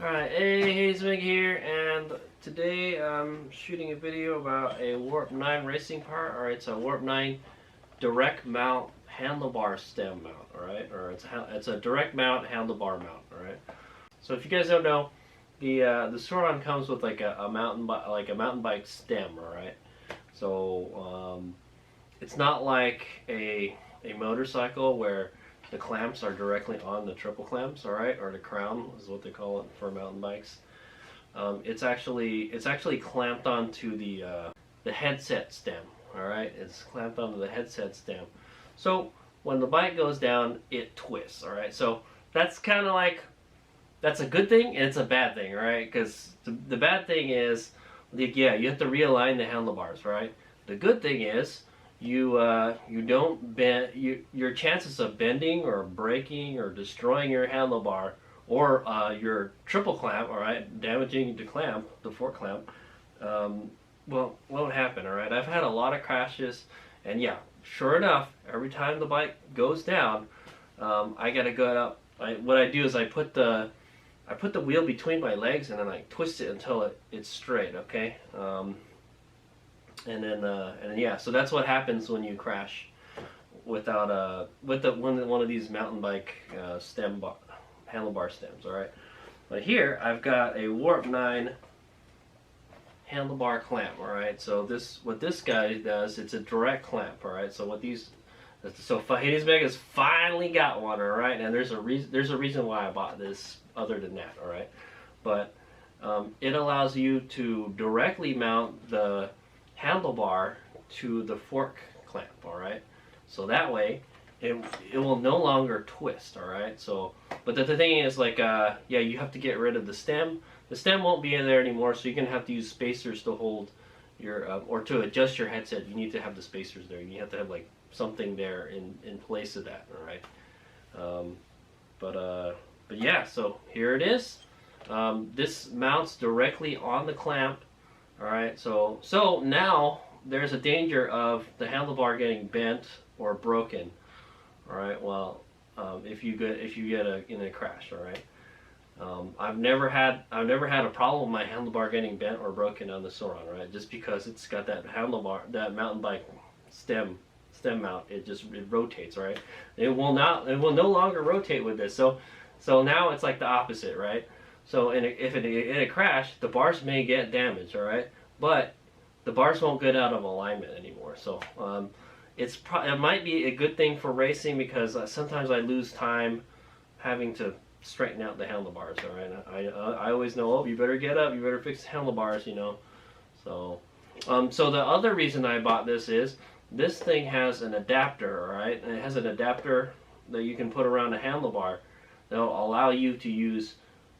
Alright, hey, Zwig here, and today I'm shooting a video about a Warp9 racing part. Alright, it's a Warp9 direct mount handlebar stem mount, alright? Or it's a direct mount handlebar mount, alright? So if you guys don't know, the Sur Ron comes with like a mountain bike stem, alright? So it's not like a motorcycle where the clamps are directly on the triple clamps, all right, or the crown is what they call it for mountain bikes. It's actually clamped onto the headset stem, all right. It's clamped onto the headset stem. So when the bike goes down, it twists, all right. So that's kind of like that's a good thing and it's a bad thing, right? Because the bad thing is, yeah, you have to realign the handlebars, right? The good thing is you don't bend your chances of bending or breaking or destroying your handlebar or your triple clamp, all right, damaging the fork clamp, well, won't happen, all right. I've had a lot of crashes, and yeah, sure enough, every time the bike goes down, I gotta go up. What I do is I put the wheel between my legs and then I twist it until it's straight, okay. And then yeah, so that's what happens when you crash without one of these mountain bike handlebar stems. All right, but here I've got a Warp9 handlebar clamp. All right, so what this guy does, it's a direct clamp. All right, so Handlebar has finally got one. All right, and there's a reason why I bought this other than that. All right, but it allows you to directly mount the handlebar to the fork clamp, all right. So that way, it will no longer twist, all right. So, but the thing is, like, yeah, you have to get rid of the stem. The stem won't be in there anymore, so you're gonna have to use spacers to hold your or to adjust your headset. You need to have the spacers there. You have to have like something there in place of that, all right. But yeah, so here it is. This mounts directly on the clamp. Alright, so now there's a danger of the handlebar getting bent or broken. Alright, well, if you get in a crash, alright. I've never had a problem with my handlebar getting bent or broken on the Sur Ron, right? Just because it's got that handlebar, that mountain bike stem mount, it rotates, right? It will no longer rotate with this. So now it's like the opposite, right? So in a crash, the bars may get damaged, all right, but the bars won't get out of alignment anymore. So it might be a good thing for racing because sometimes I lose time having to straighten out the handlebars. All right, I always know, oh, you better get up, you better fix the handlebars, you know. So so the other reason I bought this is this thing has an adapter, all right, and it has an adapter that you can put around a handlebar that'll allow you to use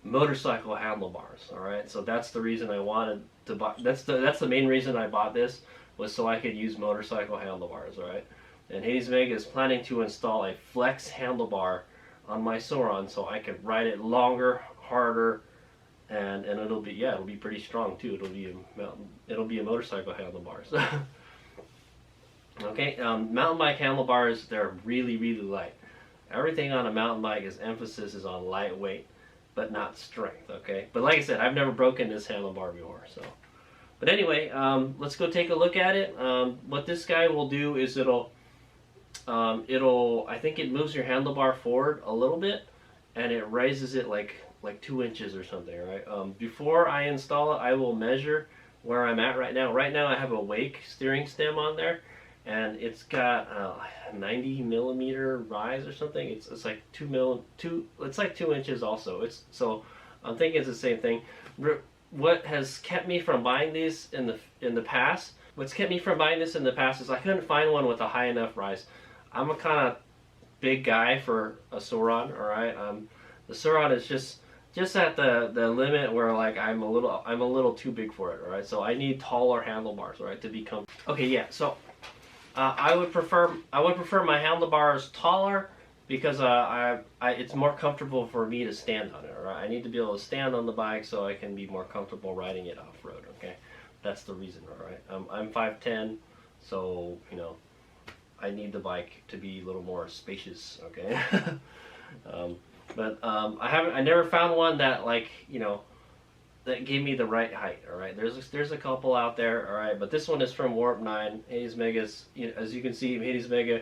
motorcycle handlebars. All right, so that's the reason I wanted to buy. That's the main reason I bought this, was so I could use motorcycle handlebars. All right, and Handlebar is planning to install a flex handlebar on my Sur Ron so I could ride it longer, harder, and it'll be pretty strong too. It'll be a motorcycle handlebars. Okay, mountain bike handlebars, they're really light. Everything on a mountain bike emphasis is on lightweight, but not strength, okay? But like I said, I've never broken this handlebar before, so. But anyway, let's go take a look at it. What this guy will do is I think it moves your handlebar forward a little bit, and it raises it like 2 inches or something, right? Before I install it, I will measure where I'm at right now. Right now I have a Wake steering stem on there, and it's got a 90 millimeter rise or something. It's like 2 inches also. So I'm thinking it's the same thing. What has kept me from buying these in the past? What's kept me from buying this in the past is I couldn't find one with a high enough rise. I'm a kind of big guy for a Sur Ron, all right. The Sur Ron is just at the limit where like I'm a little too big for it, all right. So I need taller handlebars, all right, to become. Okay, yeah. So I would prefer my handlebars taller because it's more comfortable for me to stand on it. All right, I need to be able to stand on the bike so I can be more comfortable riding it off road. Okay, that's the reason. All right, I'm 5'10", so you know I need the bike to be a little more spacious. Okay, But I never found one that, like, you know, that gave me the right height. All right, there's a couple out there. All right, but this one is from Warp9. Hades Mega's, you know, as you can see, Hades Mega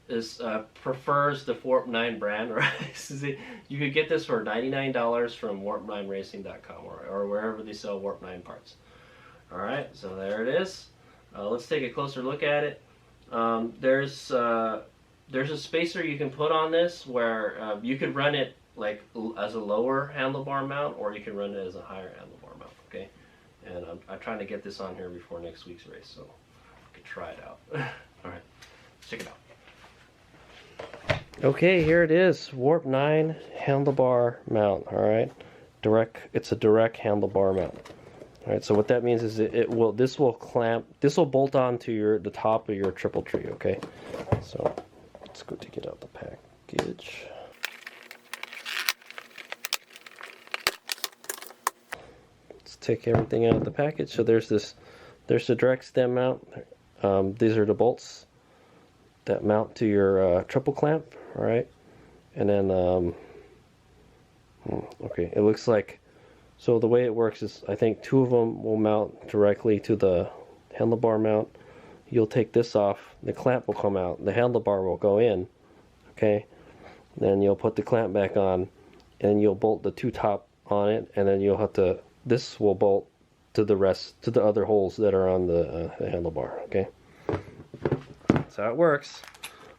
is prefers the Warp9 brand. Right, you could get this for $99 from Warp9Racing.com or wherever they sell Warp9 parts. All right, so there it is. Let's take a closer look at it. There's a spacer you can put on this where you could run it like as a lower handlebar mount, or you can run it as a higher handlebar mount. Okay, and I'm trying to get this on here before next week's race, so I could try it out. All right, check it out. Okay, here it is, Warp9 handlebar mount. All right, it's a direct handlebar mount. All right, so what that means is this will bolt onto the top of your triple tree. Okay, so let's go take it out the package. Let's take everything out of the package. So there's the direct stem mount. These are the bolts that mount to your triple clamp. All right, and then okay, it looks like. So the way it works is, I think 2 of them will mount directly to the handlebar mount. You'll take this off, the clamp will come out, the handlebar will go in, okay? Then you'll put the clamp back on, and you'll bolt the 2 top on it, and then you'll have to, this will bolt to the other holes that are on the handlebar, okay? That's how it works.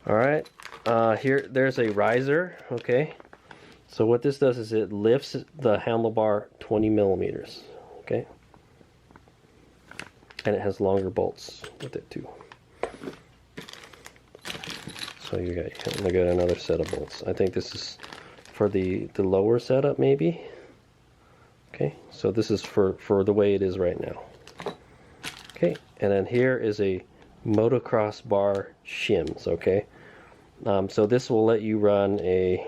All right, there's a riser, okay? So what this does is it lifts the handlebar 20 millimeters, okay? And it has longer bolts with it too. So I'm gonna get another set of bolts. I think this is for the lower setup maybe. Okay, so this is for the way it is right now. Okay, and then here is a motocross bar shims, okay? So this will let you run a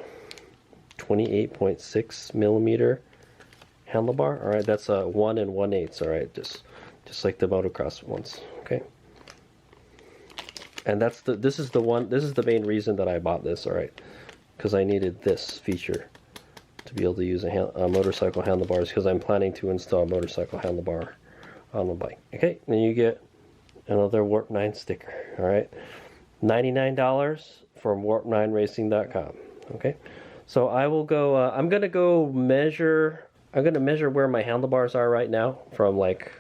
28.6 millimeter handlebar. All right, that's a 1 1/8. All right, just like the motocross ones. Okay, and this is the main reason that I bought this. All right, because I needed this feature to be able to use a motorcycle handlebars, because I'm planning to install a motorcycle handlebar on the bike. Okay, then you get another Warp9 sticker. All right, $99 from Warp9Racing.com. Okay. So I will go, I'm going to measure where my handlebars are right now from like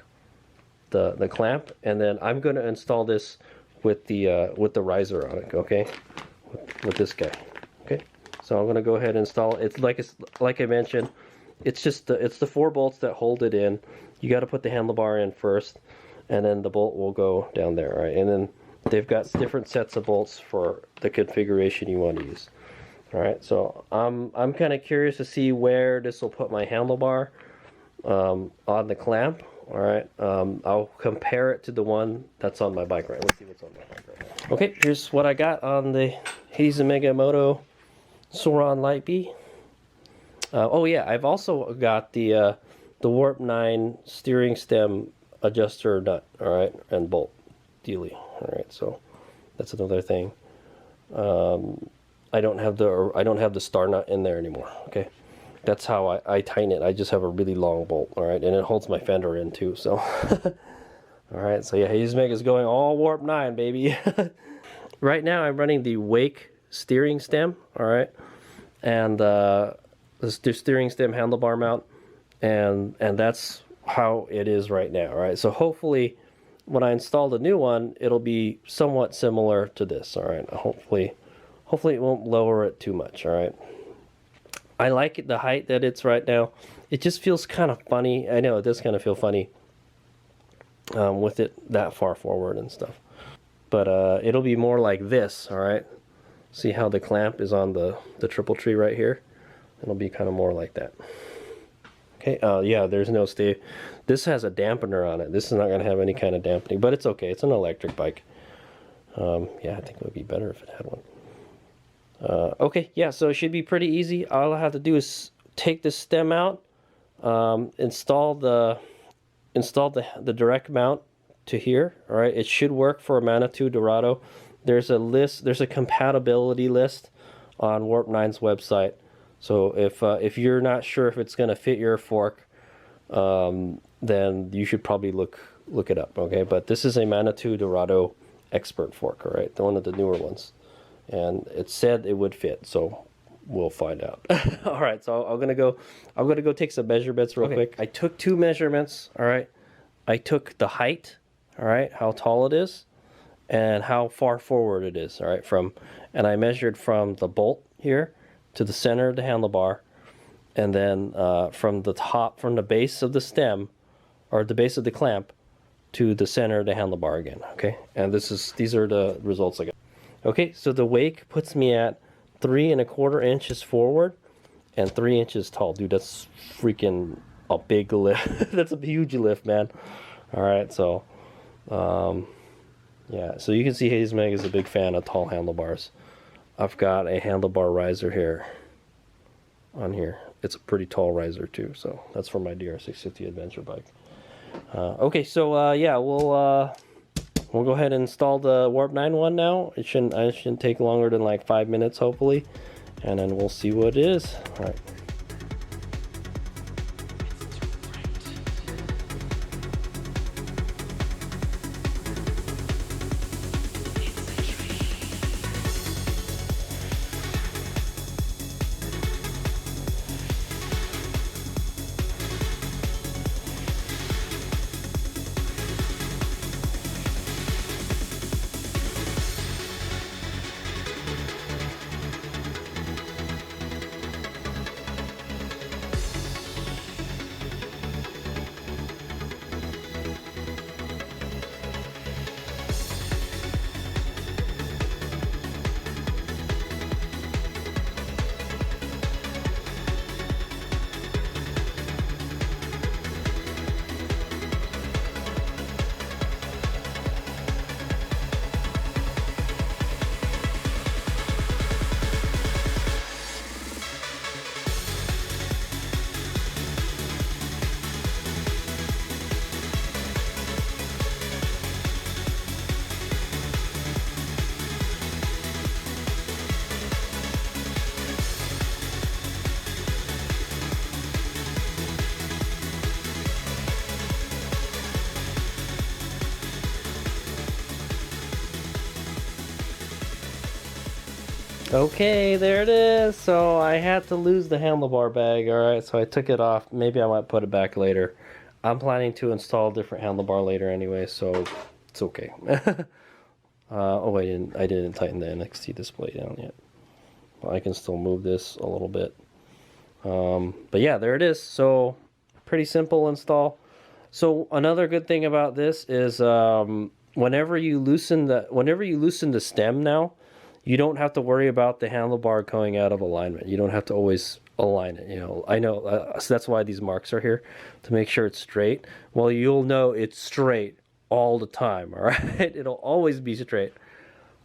the clamp, and then I'm going to install this with the riser on it, okay? With this guy. Okay? So I'm going to go ahead and install it. It's like I mentioned, it's the 4 bolts that hold it in. You got to put the handlebar in first, and then the bolt will go down there, all right? And then they've got different sets of bolts for the configuration you want to use. All right, so I'm kind of curious to see where this will put my handlebar on the clamp. All right, I'll compare it to the one that's on my bike right now. Let's see what's on my bike right now. Okay, here's what I got on the Hades Mega Moto Sur Ron Light Bee. Oh yeah, I've also got the Warp9 steering stem adjuster nut. All right, and bolt dealy. All right, so that's another thing. I don't have the star nut in there anymore. Okay, that's how I tighten it. I just have a really long bolt. All right, and it holds my fender in too. So, all right. So yeah, Hades Mega is going all Warp9, baby. Right now, I'm running the Wake steering stem. All right, and the steering stem handlebar mount, and that's how it is right now. All right. So hopefully, when I install the new one, it'll be somewhat similar to this. All right. Hopefully it won't lower it too much, all right? I like it, the height that it's right now. It just feels kind of funny. I know it does kind of feel funny with it that far forward and stuff. But it'll be more like this, all right? See how the clamp is on the triple tree right here? It'll be kind of more like that. Okay, yeah, there's no stay. This has a dampener on it. This is not going to have any kind of dampening, but it's okay. It's an electric bike. Yeah, I think it would be better if it had one. Okay, yeah, so it should be pretty easy. All I have to do is take this stem out, install the direct mount to here. All right, it should work for a Manitou Dorado. There's a compatibility list on Warp9's website. So if you're not sure if it's going to fit your fork, then you should probably look it up, okay? But this is a Manitou Dorado Expert fork, all right? One of the newer ones. And it said it would fit, so we'll find out. All right, so I'm gonna go take some measurements real quick. I took 2 measurements, all right? I took the height, all right, how tall it is, and how far forward it is, all right, and I measured from the bolt here to the center of the handlebar, and then from the base of the stem, or the base of the clamp, to the center of the handlebar again, okay? And these are the results I got. Okay, so the wake puts me at 3 1/4 inches forward and 3 inches tall. Dude, that's freaking a big lift. That's a huge lift, man. All right, so yeah, so you can see Hazemeg is a big fan of tall handlebars. I've got a handlebar riser here on here. It's a pretty tall riser too, so that's for my DR650 adventure bike. Okay, so yeah, we'll go ahead and install the Warp9 one now. It shouldn't take longer than like 5 minutes, hopefully, and then we'll see what it is. All right. Okay, there it is. So I had to lose the handlebar bag, alright, so I took it off. Maybe I might put it back later. I'm planning to install a different handlebar later anyway, so it's okay. Oh, I didn't tighten the NXT display down yet. Well, I can still move this a little bit. But yeah, there it is. So pretty simple install. So another good thing about this is whenever you loosen the stem now, you don't have to worry about the handlebar going out of alignment. You don't have to always align it. You know, I know, so that's why these marks are here, to make sure it's straight. Well, you'll know it's straight all the time, all right? It'll always be straight.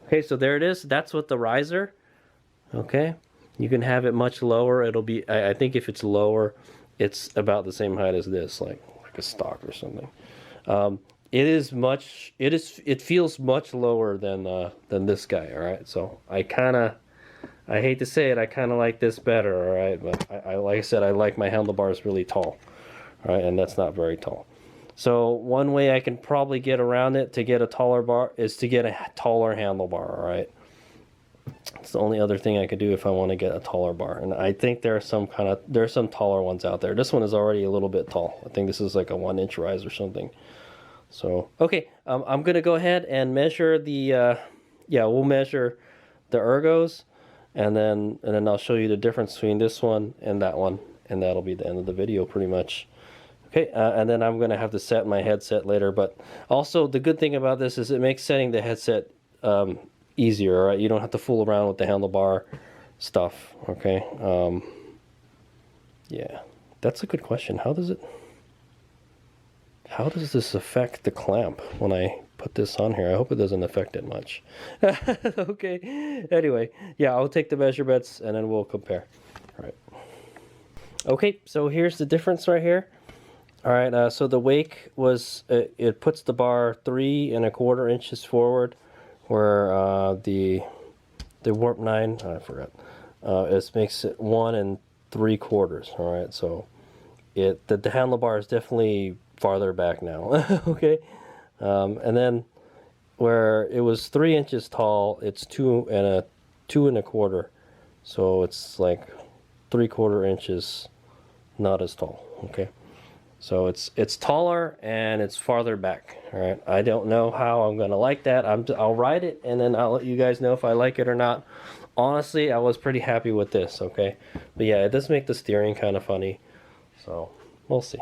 Okay, so there it is. That's with the riser. Okay, you can have it much lower. It'll be, I think if it's lower, it's about the same height as this, like a stock or something. It feels much lower than this guy, all right? So I hate to say it, I kind of like this better, all right? But I like I said, I like my handlebars really tall, all right? And that's not very tall. So one way I can probably get around it to get a taller bar is to get a taller handlebar, all right? It's the only other thing I could do if I want to get a taller bar. And I think there are some taller ones out there. This one is already a little bit tall. I think this is like a 1-inch rise or something. So, okay, I'm going to go ahead and measure the, we'll measure the ergos, and then I'll show you the difference between this one, and that'll be the end of the video pretty much. Okay, and then I'm going to have to set my headset later, but also the good thing about this is it makes setting the headset easier, all right? You don't have to fool around with the handlebar stuff, okay? Yeah, that's a good question. How does this affect the clamp when I put this on here? I hope it doesn't affect it much. Okay, anyway, yeah, I'll take the measurements and then we'll compare. All right. Okay, so here's the difference right here. All right, so the wake was, it puts the bar 3 1/4 inches forward, where the Warp9, I forgot, it makes it 1 3/4. All right, so the handlebar is definitely farther back now. Okay, and then where it was 3 inches tall, it's 2 1/4. So it's like 3/4 inches, not as tall. Okay, so it's taller and it's farther back. All right, I don't know how I'm gonna like that. I'll ride it and then I'll let you guys know if I like it or not. Honestly, I was pretty happy with this. Okay, but yeah, it does make the steering kind of funny, so we'll see.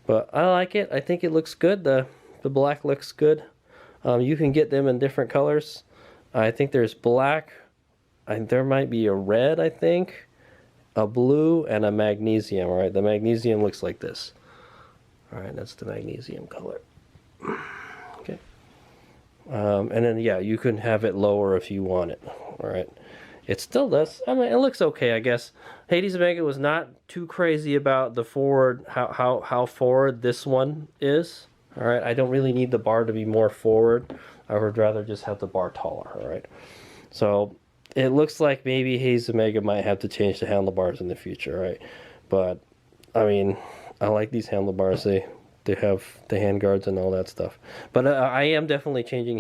But I like it. I think it looks good. The black looks good. You can get them in different colors. I think there's black. There might be a red, I think, a blue, and a magnesium. All right, the magnesium looks like this. All right, that's the magnesium color. Okay. And then, yeah, you can have it lower if you want it. All right. It still does. I mean, it looks okay, I guess. Hades Omega was not too crazy about the forward, how forward this one is. All right, I don't really need the bar to be more forward. I would rather just have the bar taller. All right, so it looks like maybe Hades Omega might have to change the handlebars in the future, right? But I mean, I like these handlebars. They have the hand guards and all that stuff. But I am definitely changing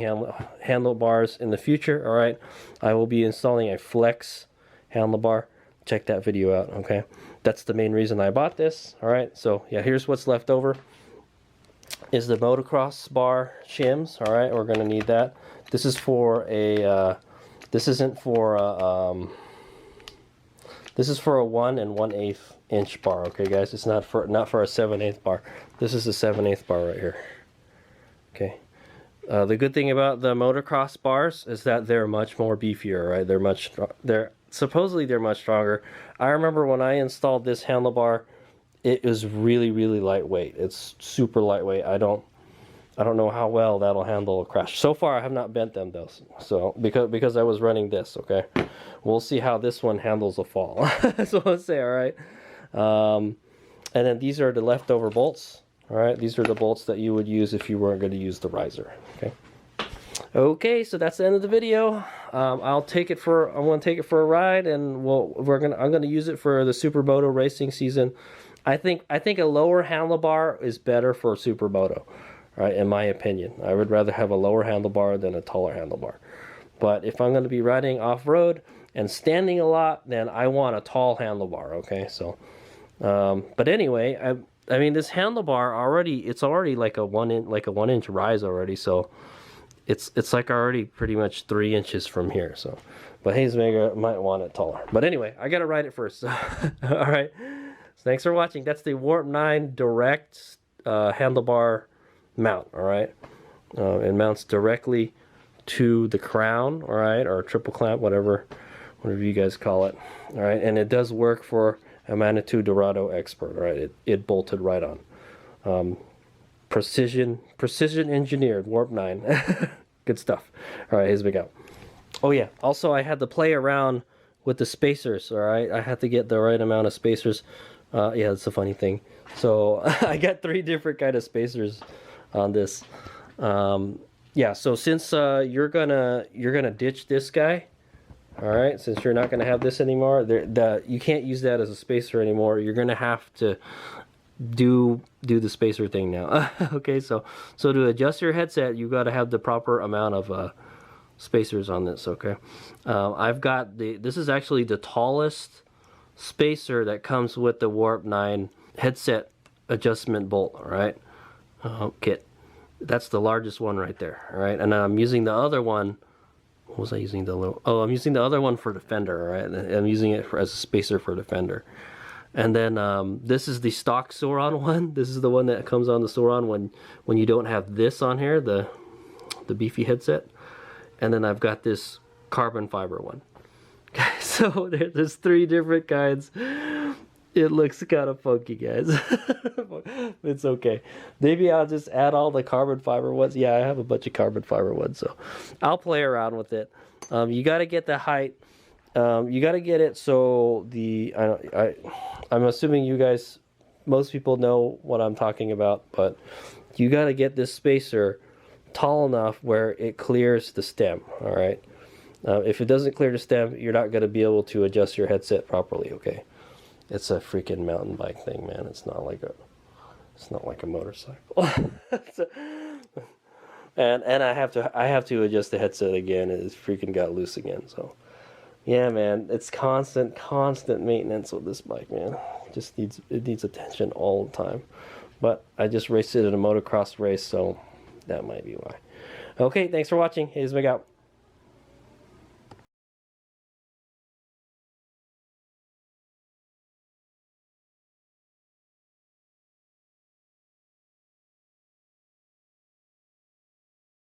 handlebars in the future. All right, I will be installing a flex handlebar. Check that video out. Okay, that's the main reason I bought this. All right, so yeah, here's what's left over. Is the motocross bar shims. All right, we're gonna need that. This is for a this isn't for a this is for a 1 1/8 inch bar. Okay guys, it's not for a 7/8 bar. This is a 7/8 bar right here. Okay, the good thing about the motocross bars is that they're much more beefier, right? They're supposedly they're much stronger. I remember when I installed this handlebar, it is really lightweight. It's super lightweight. I don't know how well that'll handle a crash. So far I have not bent them though, so because I was running this. Okay, we'll see how this one handles a fall. So let's say, all right. And then these are the leftover bolts. All right, these are the bolts that you would use if you weren't going to use the riser. Okay, so that's the end of the video. I'm going to take it for a ride, and I'm gonna use it for the Supermoto racing season. I think a lower handlebar is better for Supermoto, right? In my opinion, I would rather have a lower handlebar than a taller handlebar. But if I'm going to be riding off-road and standing a lot, then I want a tall handlebar. Okay, so but anyway, I mean this handlebar it's already like a 1 inch rise already, so it's like already pretty much 3 inches from here. So, but Hades Omega might want it taller. But anyway, I gotta ride it first. So, all right. So thanks for watching. That's the Warp9 direct handlebar mount. All right. It mounts directly to the crown. All right, or triple clamp, whatever you guys call it. All right, and it does work for a Manitou Dorado Expert. All right, it bolted right on. Precision engineered Warp9. Good stuff. All right, here's we go. Oh yeah, also I had to play around with the spacers. All right, I had to get the right amount of spacers. Yeah, that's a funny thing. So I got 3 different kind of spacers on this. Yeah, so since you're gonna ditch this guy, all right, since you're not gonna have this anymore, you can't use that as a spacer anymore. You're gonna have to do the spacer thing now. Okay, so to adjust your headset, you got to have the proper amount of spacers on this. Okay, I've got this is actually the tallest spacer that comes with the Warp9 headset adjustment bolt. All right, kit. That's the largest one right there. All right, and I'm using the other one. What was I using the little? Oh, I'm using the other one for the fender. All right, I'm using it as a spacer for the fender. And then this is the stock Sur Ron one. This is the one that comes on the Sur Ron when you don't have this on here, the beefy headset. And then I've got this carbon fiber one. So there's 3 different kinds. It looks kind of funky, guys. It's okay. Maybe I'll just add all the carbon fiber ones. Yeah, I have a bunch of carbon fiber ones, so I'll play around with it. You got to get the height. You got to get it so I'm assuming you guys, most people know what I'm talking about, but you got to get this spacer tall enough where it clears the stem. All right, If it doesn't clear the stem, you're not going to be able to adjust your headset properly, okay? It's a freaking mountain bike thing, man. It's not like a motorcycle. and I have to adjust the headset again. It's freaking got loose again. So yeah, man, it's constant maintenance with this bike, man. It needs attention all the time. But I just raced it in a motocross race, so that might be why. Okay, thanks for watching. Here's Meg out.